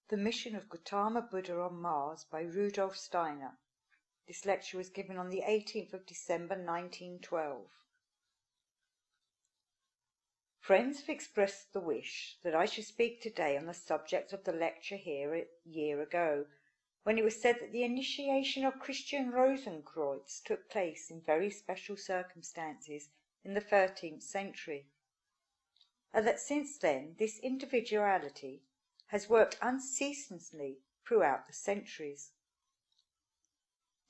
The Mission of Gautama Buddha on Mars by Rudolf Steiner. This lecture was given on the 18th of December 1912. Friends have expressed the wish that I should speak today on the subject of the lecture here a year ago, when it was said that the initiation of Christian Rosenkreutz took place in very special circumstances in the 13th century, and that since then this individuality has worked unceasingly throughout the centuries.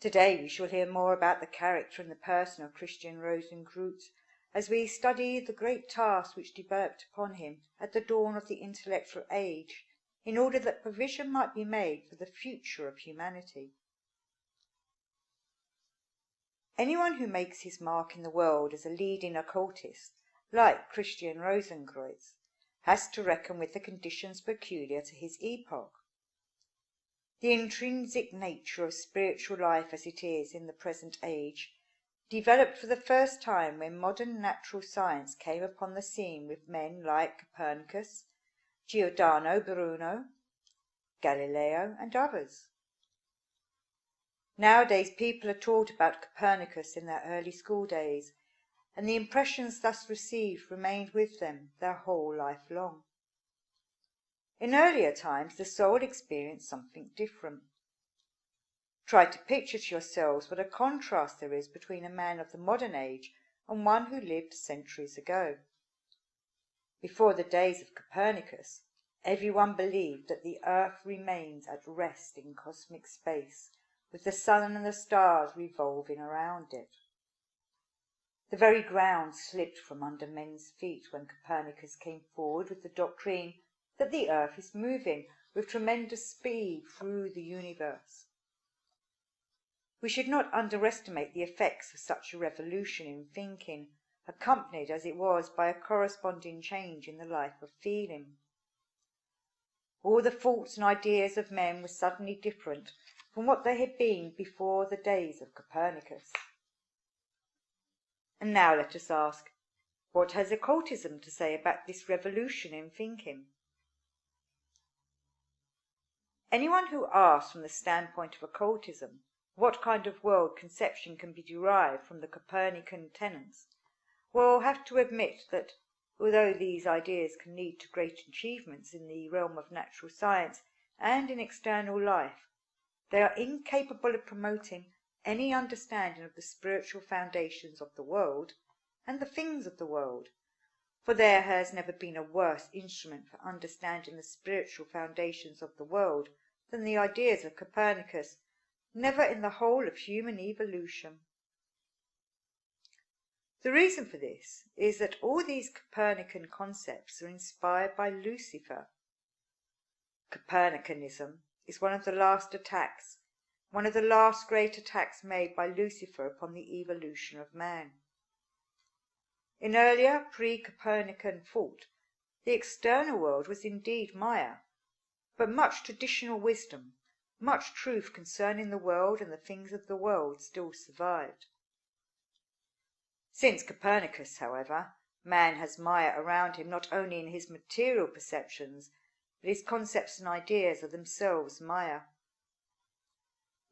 Today we shall hear more about the character and the person of Christian Rosenkreutz as we study the great task which developed upon him at the dawn of the intellectual age, in order that provision might be made for the future of humanity. Anyone who makes his mark in the world as a leading occultist, like Christian Rosenkreutz, has to reckon with the conditions peculiar to his epoch. The intrinsic nature of spiritual life as it is in the present age developed for the first time when modern natural science came upon the scene with men like Copernicus, Giordano Bruno, Galileo, and others. Nowadays people are taught about Copernicus in their early school days, and the impressions thus received remained with them their whole life long. In earlier times the soul experienced something different. Try to picture to yourselves what a contrast there is between a man of the modern age and one who lived centuries ago. Before the days of Copernicus, everyone believed that the earth remains at rest in cosmic space, with the sun and the stars revolving around it. The very ground slipped from under men's feet when Copernicus came forward with the doctrine that the earth is moving with tremendous speed through the universe. We should not underestimate the effects of such a revolution in thinking, accompanied as it was by a corresponding change in the life of feeling. All the thoughts and ideas of men were suddenly different from what they had been before the days of Copernicus. And now let us ask, what has occultism to say about this revolution in thinking? Anyone who asks from the standpoint of occultism what kind of world conception can be derived from the Copernican tenets will have to admit that, although these ideas can lead to great achievements in the realm of natural science and in external life, they are incapable of promoting any understanding of the spiritual foundations of the world and the things of the world, for there has never been a worse instrument for understanding the spiritual foundations of the world than the ideas of Copernicus, never in the whole of human evolution. The reason for this is that all these Copernican concepts are inspired by Lucifer. Copernicanism is one of the last great attacks made by Lucifer upon the evolution of man. In earlier pre-Copernican thought, the external world was indeed Maya, but much traditional wisdom, much truth concerning the world and the things of the world still survived. Since Copernicus, however, man has Maya around him not only in his material perceptions, but his concepts and ideas are themselves Maya.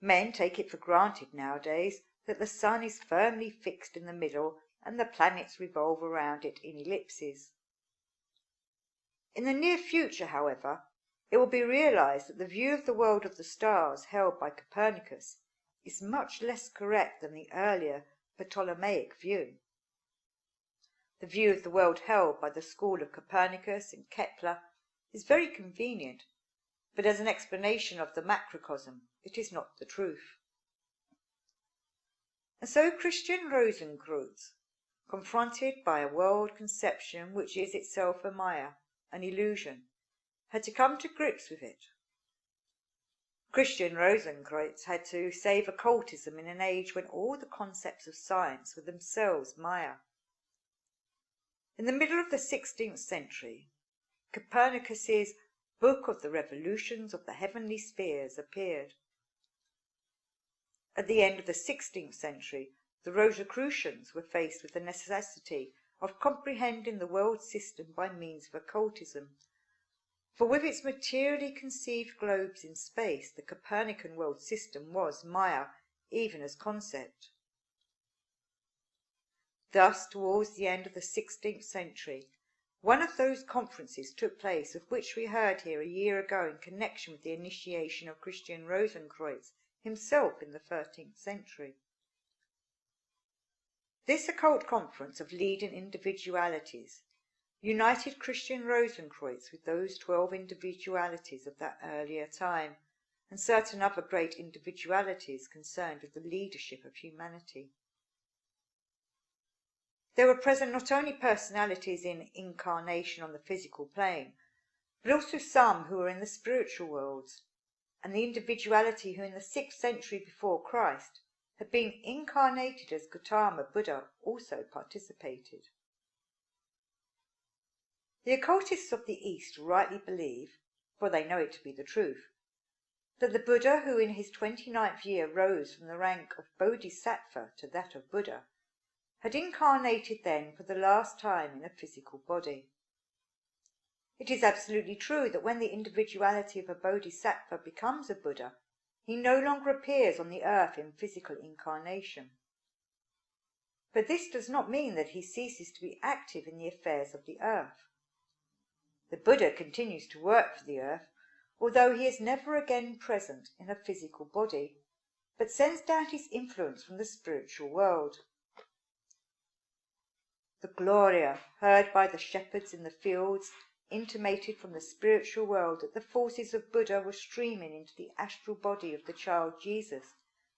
Men take it for granted nowadays that the sun is firmly fixed in the middle and the planets revolve around it in ellipses. In the near future, however, it will be realized that the view of the world of the stars held by Copernicus is much less correct than the earlier Ptolemaic view. The view of the world held by the school of Copernicus and Kepler is very convenient, but as an explanation of the macrocosm, it is not the truth. And so Christian Rosenkreutz, confronted by a world conception which is itself a Maya, an illusion, had to come to grips with it. Christian Rosenkreutz had to save occultism in an age when all the concepts of science were themselves Maya. In the middle of the 16th century, Copernicus's Book of the Revolutions of the Heavenly Spheres appeared. At the end of the 16th century, the Rosicrucians were faced with the necessity of comprehending the world system by means of occultism, For with its materially conceived globes in space, the Copernican world system was Maya, even as concept. Thus, towards the end of the 16th century, one of those conferences took place of which we heard here a year ago in connection with the initiation of Christian Rosenkreutz himself in the 13th century. This occult conference of leading individualities united Christian Rosenkreutz with those 12 individualities of that earlier time, and certain other great individualities concerned with the leadership of humanity. There were present not only personalities in incarnation on the physical plane, but also some who were in the spiritual worlds, and the individuality who in the 6th century before Christ had been incarnated as Gautama Buddha also participated. The occultists of the East rightly believe, for they know it to be the truth, that the Buddha who in his 29th year rose from the rank of Bodhisattva to that of Buddha, had incarnated then for the last time in a physical body. It is absolutely true that when the individuality of a Bodhisattva becomes a Buddha, he no longer appears on the earth in physical incarnation. But this does not mean that he ceases to be active in the affairs of the earth. The Buddha continues to work for the earth, although he is never again present in a physical body, but sends down his influence from the spiritual world. The Gloria, heard by the shepherds in the fields, intimated from the spiritual world that the forces of Buddha were streaming into the astral body of the child Jesus,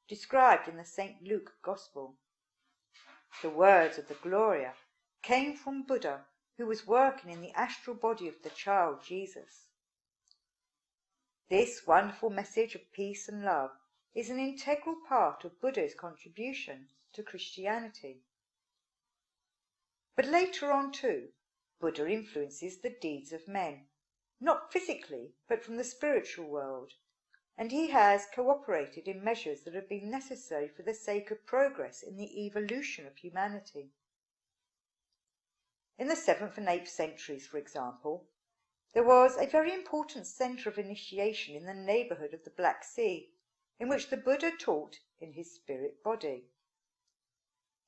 described in the St. Luke Gospel. The words of the Gloria came from Buddha, who was working in the astral body of the child Jesus. This wonderful message of peace and love is an integral part of Buddha's contribution to Christianity. But later on too, Buddha influences the deeds of men, not physically, but from the spiritual world, and he has cooperated in measures that have been necessary for the sake of progress in the evolution of humanity. In the 7th and 8th centuries, for example, there was a very important centre of initiation in the neighbourhood of the Black Sea, in which the Buddha taught in his spirit body.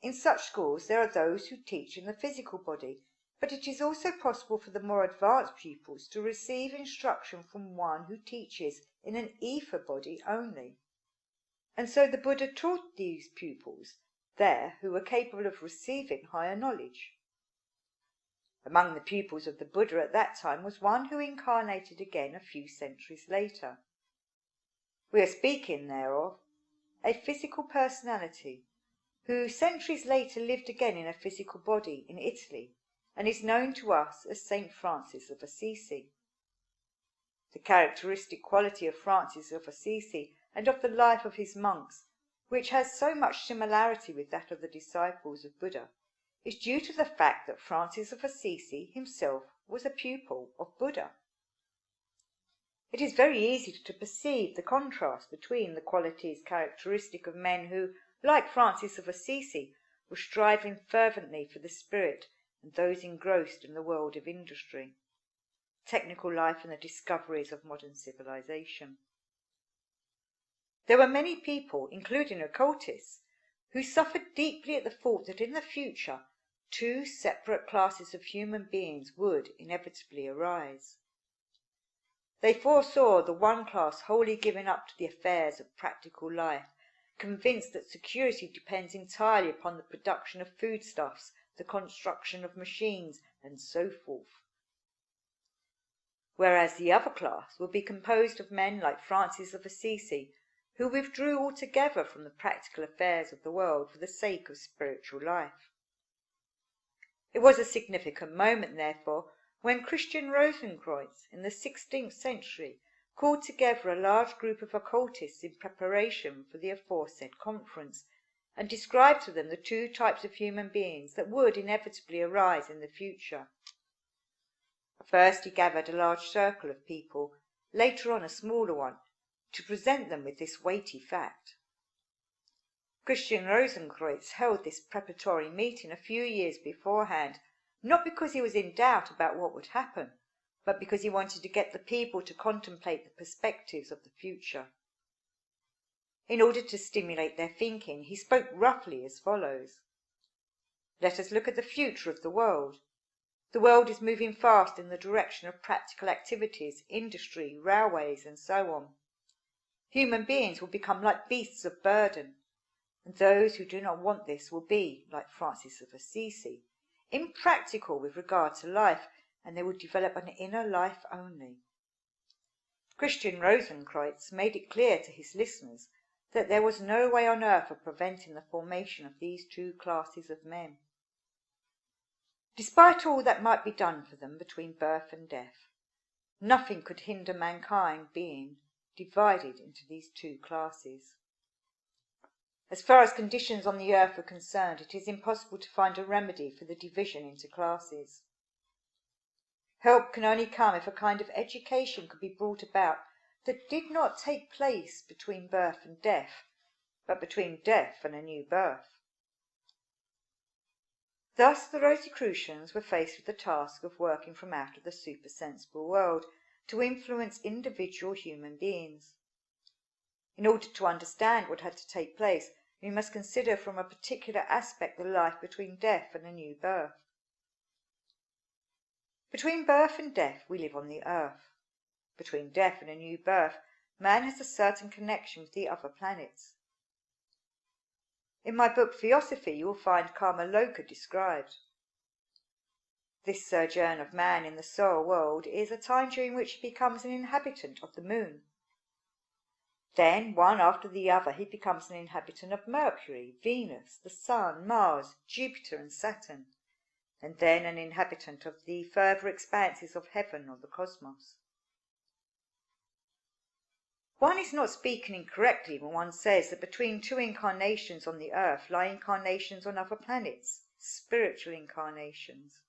In such schools there are those who teach in the physical body, but it is also possible for the more advanced pupils to receive instruction from one who teaches in an ether body only. And so the Buddha taught these pupils there who were capable of receiving higher knowledge. Among the pupils of the Buddha at that time was one who incarnated again a few centuries later. We are speaking there of a physical personality who centuries later lived again in a physical body in Italy and is known to us as Saint Francis of Assisi. The characteristic quality of Francis of Assisi and of the life of his monks, which has so much similarity with that of the disciples of Buddha, is due to the fact that Francis of Assisi himself was a pupil of Buddha. It is very easy to perceive the contrast between the qualities characteristic of men who, like Francis of Assisi, were striving fervently for the spirit, and those engrossed in the world of industry, technical life and the discoveries of modern civilization. There were many people, including occultists, who suffered deeply at the thought that in the future 2 separate classes of human beings would inevitably arise. They foresaw the one class wholly given up to the affairs of practical life, convinced that security depends entirely upon the production of foodstuffs, the construction of machines, and so forth. Whereas the other class would be composed of men like Francis of Assisi, who withdrew altogether from the practical affairs of the world for the sake of spiritual life. It was a significant moment, therefore, when Christian Rosenkreutz, in the 16th century, called together a large group of occultists in preparation for the aforesaid conference, and described to them the 2 types of human beings that would inevitably arise in the future. First he gathered a large circle of people, later on a smaller one, to present them with this weighty fact. Christian Rosenkreutz held this preparatory meeting a few years beforehand, not because he was in doubt about what would happen, but because he wanted to get the people to contemplate the perspectives of the future. In order to stimulate their thinking, he spoke roughly as follows: "Let us look at the future of the world. The world is moving fast in the direction of practical activities, industry, railways, and so on. Human beings will become like beasts of burden, and those who do not want this will be, like Francis of Assisi, impractical with regard to life, and they will develop an inner life only." Christian Rosenkreutz made it clear to his listeners that there was no way on earth of preventing the formation of these two classes of men. Despite all that might be done for them between birth and death, nothing could hinder mankind being divided into these two classes. As far as conditions on the earth are concerned, it is impossible to find a remedy for the division into classes. Help can only come if a kind of education could be brought about that did not take place between birth and death, but between death and a new birth. Thus the Rosicrucians were faced with the task of working from out of the supersensible world to influence individual human beings. In order to understand what had to take place, we must consider from a particular aspect the life between death and a new birth. Between birth and death we live on the earth. Between death and a new birth, man has a certain connection with the other planets. In my book Theosophy you will find Karma-loka described. This sojourn of man in the soul world is a time during which he becomes an inhabitant of the moon. Then, one after the other, he becomes an inhabitant of Mercury, Venus, the Sun, Mars, Jupiter and Saturn, and then an inhabitant of the further expanses of heaven or the cosmos. One is not speaking incorrectly when one says that between two incarnations on the earth lie incarnations on other planets, spiritual incarnations.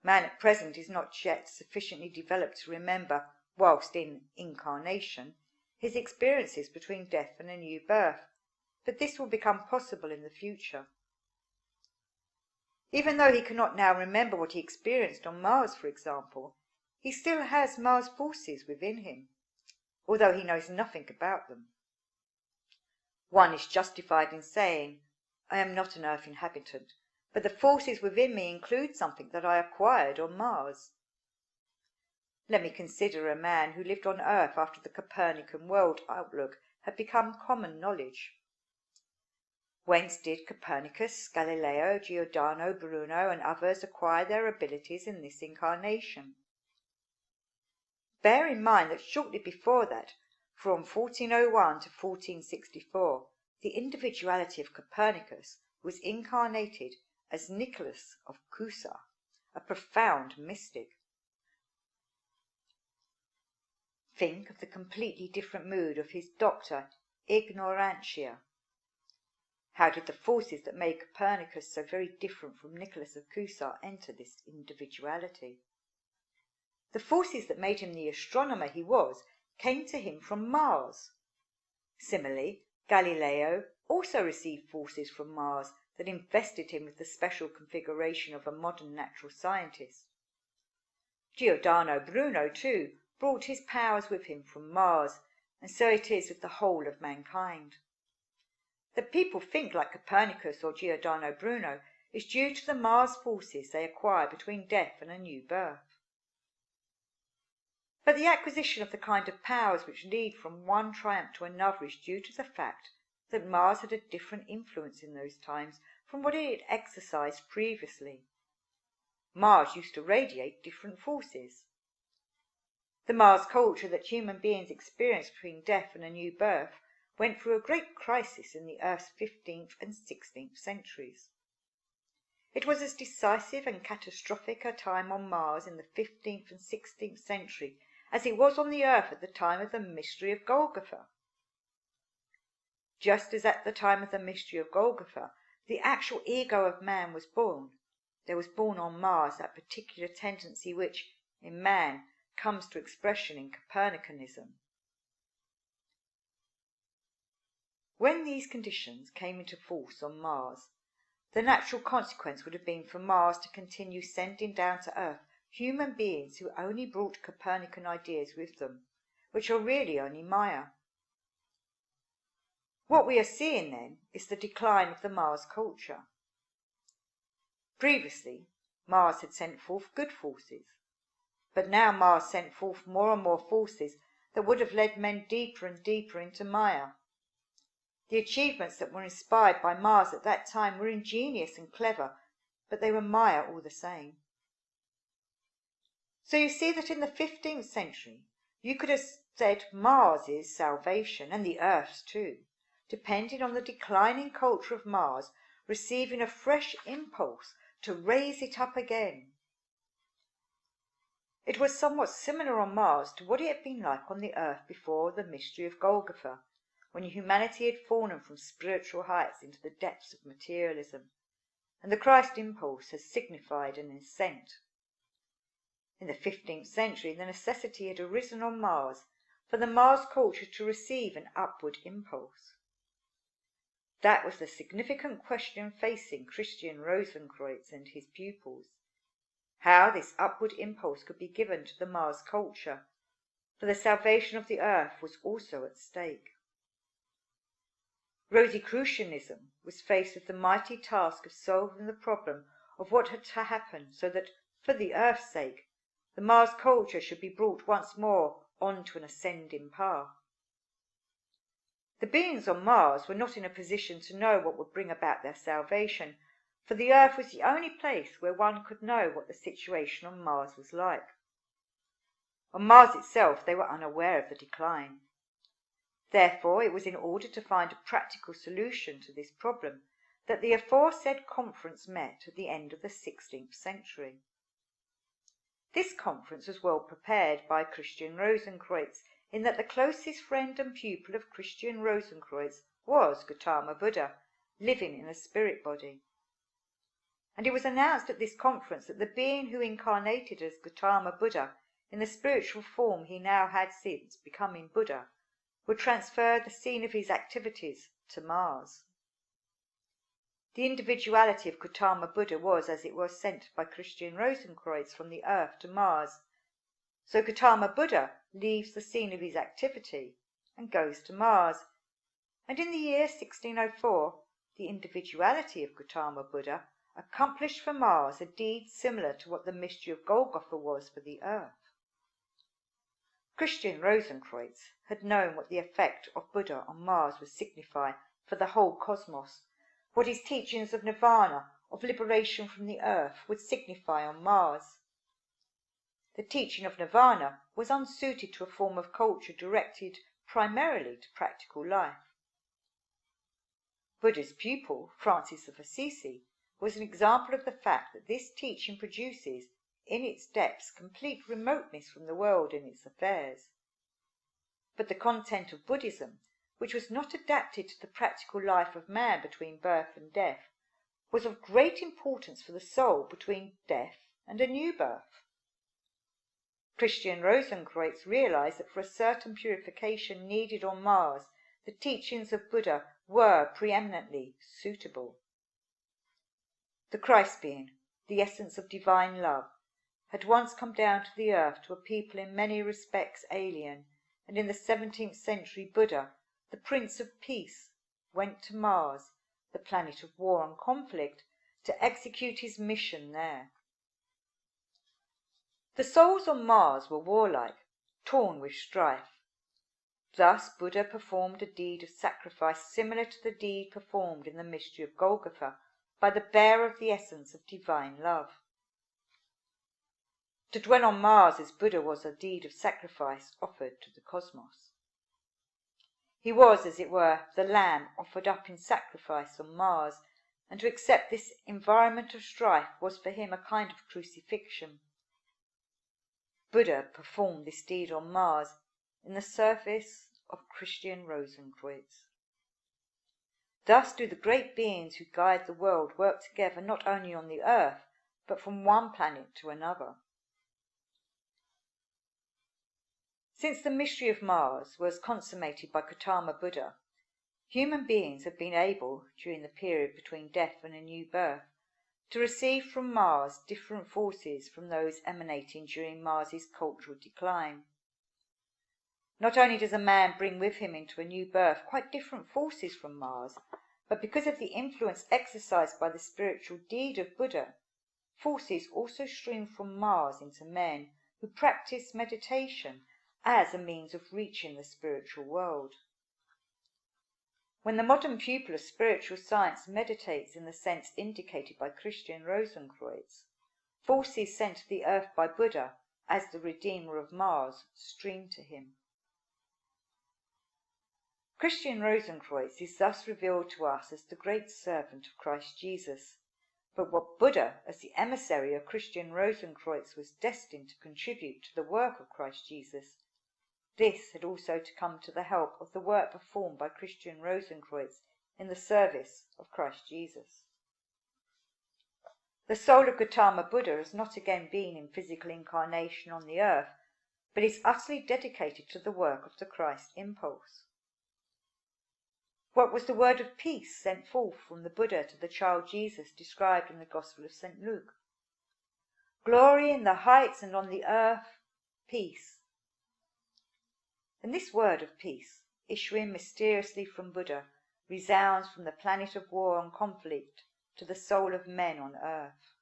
Man at present is not yet sufficiently developed to remember, whilst in incarnation, his experiences between death and a new birth, but this will become possible in the future. Even though he cannot now remember what he experienced on Mars, for example, he still has Mars forces within him, although he knows nothing about them. One is justified in saying, "I am not an Earth inhabitant, but the forces within me include something that I acquired on Mars." Let me consider a man who lived on Earth after the Copernican world outlook had become common knowledge. Whence did Copernicus, Galileo, Giordano Bruno, and others acquire their abilities in this incarnation? Bear in mind that shortly before that, from 1401 to 1464, the individuality of Copernicus was incarnated as Nicholas of Cusa, a profound mystic. Think of the completely different mood of his doctor Ignorantia. How did the forces that made Copernicus so very different from Nicholas of Cusa enter this individuality? The forces that made him the astronomer he was came to him from Mars. Similarly, Galileo also received forces from Mars that invested him with the special configuration of a modern natural scientist. Giordano Bruno, too, brought his powers with him from Mars, and so it is with the whole of mankind. That people think like Copernicus or Giordano Bruno is due to the Mars forces they acquire between death and a new birth. But the acquisition of the kind of powers which lead from one triumph to another is due to the fact that Mars had a different influence in those times from what it had exercised previously. Mars used to radiate different forces. The Mars culture that human beings experience between death and a new birth went through a great crisis in the Earth's 15th and 16th centuries. It was as decisive and catastrophic a time on Mars in the 15th and 16th century as it was on the Earth at the time of the mystery of Golgotha. Just as at the time of the mystery of Golgotha, the actual ego of man was born, there was born on Mars that particular tendency which, in man, comes to expression in Copernicanism. When these conditions came into force on Mars, the natural consequence would have been for Mars to continue sending down to Earth human beings who only brought Copernican ideas with them, which are really only Maya. What we are seeing then is the decline of the Mars culture. Previously, Mars had sent forth good forces, but now Mars sent forth more and more forces that would have led men deeper and deeper into Maya. The achievements that were inspired by Mars at that time were ingenious and clever, but they were Maya all the same. So you see that in the 15th century, you could have said Mars's salvation, and the Earth's too, depended on the declining culture of Mars receiving a fresh impulse to raise it up again. It was somewhat similar on Mars to what it had been like on the Earth before the mystery of Golgotha, when humanity had fallen from spiritual heights into the depths of materialism, and the Christ impulse has signified an ascent. In the 15th century, the necessity had arisen on Mars for the Mars culture to receive an upward impulse. That was the significant question facing Christian Rosenkreutz and his pupils. How this upward impulse could be given to the Mars culture, for the salvation of the Earth was also at stake. Rosicrucianism was faced with the mighty task of solving the problem of what had to happen so that, for the Earth's sake, the Mars culture should be brought once more onto an ascending path. The beings on Mars were not in a position to know what would bring about their salvation, for the Earth was the only place where one could know what the situation on Mars was like. On Mars itself they were unaware of the decline. Therefore, it was in order to find a practical solution to this problem that the aforesaid conference met at the end of the 16th century. This conference was well prepared by Christian Rosenkreutz, in that the closest friend and pupil of Christian Rosenkreutz was Gautama Buddha, living in a spirit body. And it was announced at this conference that the being who incarnated as Gautama Buddha in the spiritual form he now had since becoming Buddha would transfer the scene of his activities to Mars. The individuality of Gautama Buddha was, as it were, sent by Christian Rosenkreutz from the Earth to Mars. So Gautama Buddha leaves the scene of his activity and goes to Mars, and in the year 1604, the individuality of Gautama Buddha accomplished for Mars a deed similar to what the mystery of Golgotha was for the Earth. Christian Rosenkreutz had known what the effect of Buddha on Mars would signify for the whole cosmos, what his teachings of nirvana, of liberation from the Earth, would signify on Mars. The teaching of nirvana was unsuited to a form of culture directed primarily to practical life. Buddha's pupil, Francis of Assisi, was an example of the fact that this teaching produces, in its depths, complete remoteness from the world and its affairs. But the content of Buddhism, which was not adapted to the practical life of man between birth and death, was of great importance for the soul between death and a new birth. Christian Rosenkreutz realized that for a certain purification needed on Mars, the teachings of Buddha were preeminently suitable. The Christ being, the essence of divine love, had once come down to the earth to a people in many respects alien, and in the 17th century Buddha, the Prince of Peace, went to Mars, the planet of war and conflict, to execute his mission there. The souls on Mars were warlike, torn with strife. Thus Buddha performed a deed of sacrifice similar to the deed performed in the mystery of Golgotha by the bearer of the essence of divine love. To dwell on Mars as Buddha was a deed of sacrifice offered to the cosmos. He was, as it were, the lamb offered up in sacrifice on Mars, and to accept this environment of strife was for him a kind of crucifixion. Buddha performed this deed on Mars in the service of Christian Rosenkreutz. Thus do the great beings who guide the world work together not only on the earth, but from one planet to another. Since the mystery of Mars was consummated by Gautama Buddha, human beings have been able, during the period between death and a new birth, to receive from Mars different forces from those emanating during Mars's cultural decline. Not only does a man bring with him into a new birth quite different forces from Mars, but because of the influence exercised by the spiritual deed of Buddha, forces also stream from Mars into men who practice meditation as a means of reaching the spiritual world. When the modern pupil of spiritual science meditates in the sense indicated by Christian Rosenkreutz, forces sent to the earth by Buddha as the Redeemer of Mars stream to him. Christian Rosenkreutz is thus revealed to us as the great servant of Christ Jesus, but what Buddha, as the emissary of Christian Rosenkreutz, was destined to contribute to the work of Christ Jesus, this had also to come to the help of the work performed by Christian Rosenkreutz in the service of Christ Jesus. The soul of Gautama Buddha has not again been in physical incarnation on the earth, but is utterly dedicated to the work of the Christ impulse. What was the word of peace sent forth from the Buddha to the child Jesus described in the Gospel of St. Luke? Glory in the heights and on the earth, peace. And this word of peace, issuing mysteriously from Buddha, resounds from the planet of war and conflict to the soul of men on earth.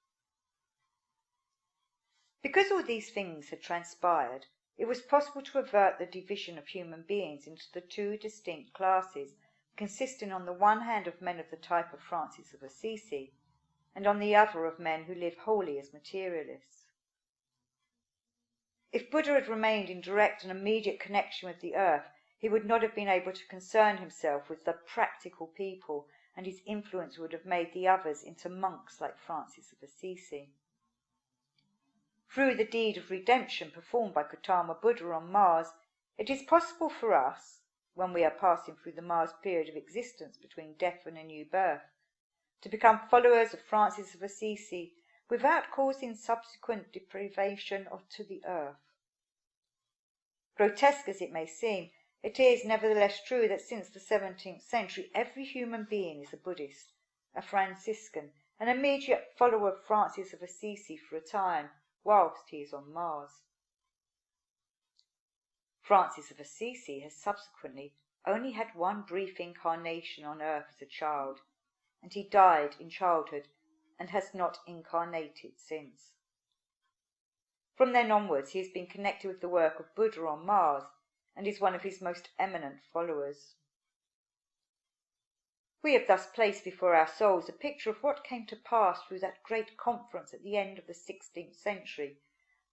Because all these things had transpired, it was possible to avert the division of human beings into the two distinct classes, consisting on the one hand of men of the type of Francis of Assisi, and on the other of men who live wholly as materialists. If Buddha had remained in direct and immediate connection with the earth, he would not have been able to concern himself with the practical people, and his influence would have made the others into monks like Francis of Assisi. Through the deed of redemption performed by Gautama Buddha on Mars, it is possible for us, when we are passing through the Mars period of existence between death and a new birth, to become followers of Francis of Assisi without causing subsequent deprivation to the earth. Grotesque as it may seem, it is nevertheless true that since the 17th century every human being is a Buddhist, a Franciscan, an immediate follower of Francis of Assisi for a time, whilst he is on Mars. Francis of Assisi has subsequently only had one brief incarnation on earth as a child, and he died in childhood and has not incarnated since. From then onwards he has been connected with the work of Buddha on Mars and is one of his most eminent followers. We have thus placed before our souls a picture of what came to pass through that great conference at the end of the 16th century,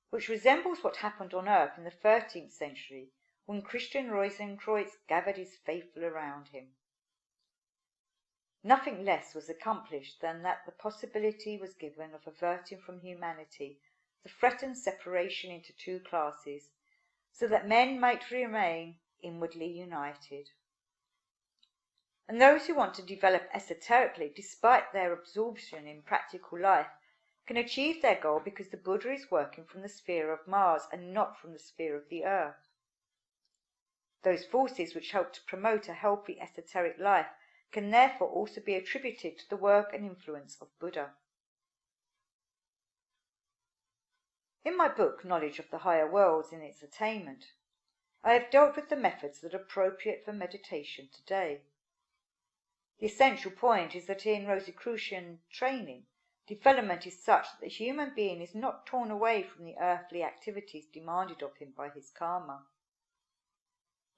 which resembles what happened on earth in the 13th century, when Christian Rosenkreutz gathered his faithful around him. Nothing less was accomplished than that the possibility was given of averting from humanity the threatened separation into two classes, so that men might remain inwardly united. And those who want to develop esoterically despite their absorption in practical life can achieve their goal because the Buddha is working from the sphere of Mars and not from the sphere of the earth. Those forces which help to promote a healthy esoteric life can therefore also be attributed to the work and influence of Buddha. In my book, Knowledge of the Higher Worlds and Its Attainment, I have dealt with the methods that are appropriate for meditation today. The essential point is that in Rosicrucian training, development is such that the human being is not torn away from the earthly activities demanded of him by his karma.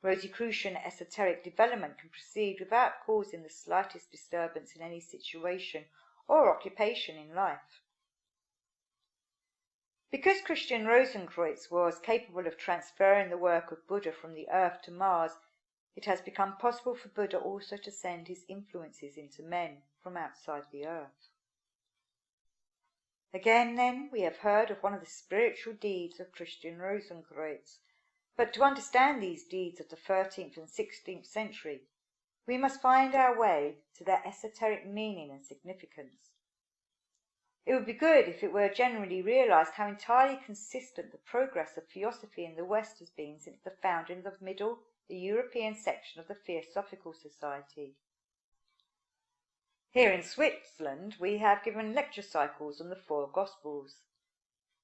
Rosicrucian esoteric development can proceed without causing the slightest disturbance in any situation or occupation in life. Because Christian Rosenkreutz was capable of transferring the work of Buddha from the earth to Mars, it has become possible for Buddha also to send his influences into men from outside the earth. Again, then, we have heard of one of the spiritual deeds of Christian Rosenkreutz, but to understand these deeds of the 13th and 16th century, we must find our way to their esoteric meaning and significance. It would be good if it were generally realized how entirely consistent the progress of theosophy in the West has been since the founding of the European section of the Theosophical Society. Here in Switzerland we have given lecture cycles on the 4 Gospels.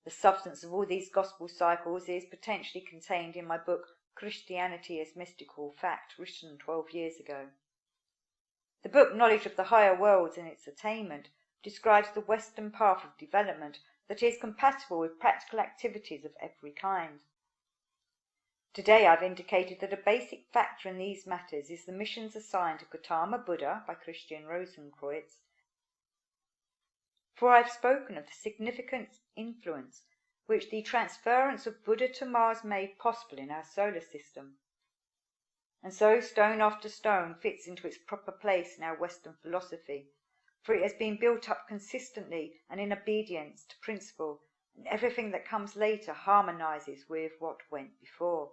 The substance of all these Gospel cycles is potentially contained in my book Christianity as Mystical Fact, written 12 years ago. The book Knowledge of the Higher Worlds and Its Attainment describes the Western path of development that is compatible with practical activities of every kind. Today I've indicated that a basic factor in these matters is the missions assigned to Gautama Buddha by Christian Rosenkreutz, for I've spoken of the significant influence which the transference of Buddha to Mars made possible in our solar system. And so stone after stone fits into its proper place in our Western philosophy, for it has been built up consistently and in obedience to principle, and everything that comes later harmonizes with what went before.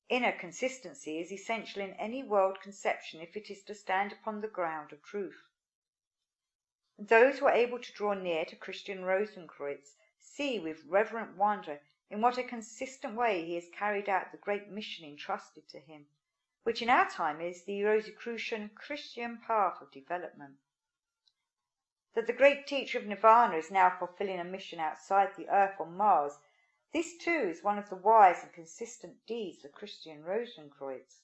Inner consistency is essential in any world conception if it is to stand upon the ground of truth. And those who are able to draw near to Christian Rosenkreutz see with reverent wonder in what a consistent way he has carried out the great mission entrusted to him, which in our time is the Rosicrucian Christian path of development. That the great teacher of Nirvana is now fulfilling a mission outside the earth on Mars, this too is one of the wise and consistent deeds of Christian Rosenkreutz.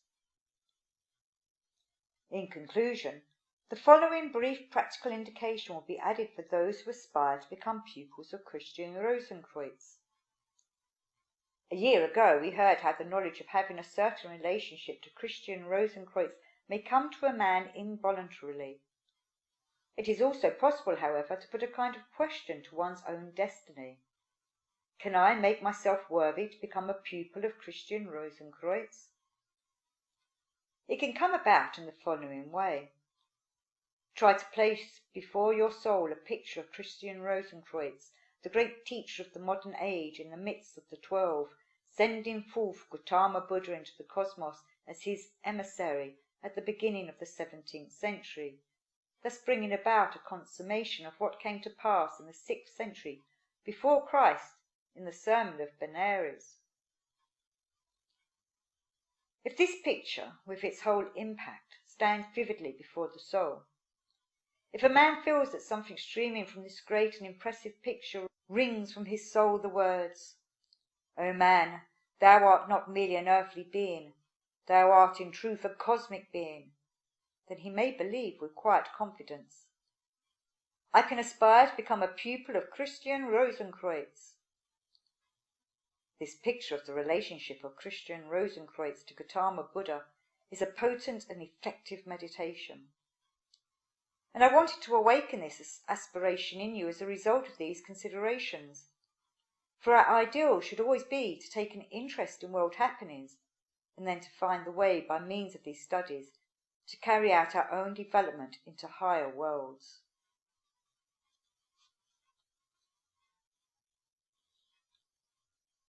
In conclusion, the following brief practical indication will be added for those who aspire to become pupils of Christian Rosenkreutz. A year ago we heard how the knowledge of having a certain relationship to Christian Rosenkreutz may come to a man involuntarily. It is also possible, however, to put a kind of question to one's own destiny. Can I make myself worthy to become a pupil of Christian Rosenkreutz? It can come about in the following way. Try to place before your soul a picture of Christian Rosenkreutz, the great teacher of the modern age, in the midst of the 12, sending forth Gautama Buddha into the cosmos as his emissary at the beginning of the 17th century, thus bringing about a consummation of what came to pass in the 6th century before Christ in the Sermon of Benares. If this picture, with its whole impact, stands vividly before the soul, if a man feels that something streaming from this great and impressive picture rings from his soul the words, "O man, thou art not merely an earthly being, thou art in truth a cosmic being," then he may believe with quiet confidence, "I can aspire to become a pupil of Christian Rosenkreutz." This picture of the relationship of Christian Rosenkreutz to Gautama Buddha is a potent and effective meditation. And I wanted to awaken this aspiration in you as a result of these considerations. For our ideal should always be to take an interest in world happenings, and then to find the way by means of these studies to carry out our own development into higher worlds.